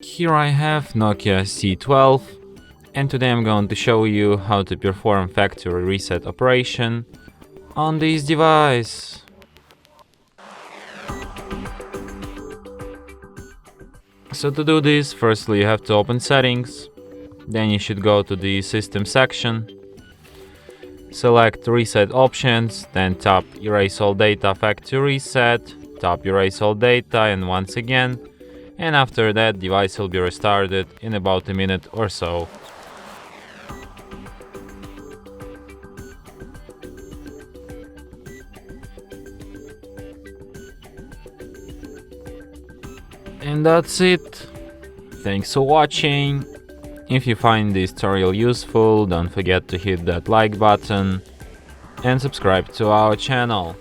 Here I have Nokia C12, and today I'm going to show you how to perform factory reset operation on this device. So to do this, firstly you have to open settings, then you should go to the system section, select reset options, then tap erase all data factory reset, tap erase all data and once again, and after that device will be restarted in about a minute or so. And that's it. Thanks for watching. If you find this tutorial useful, don't forget to hit that like button and subscribe to our channel.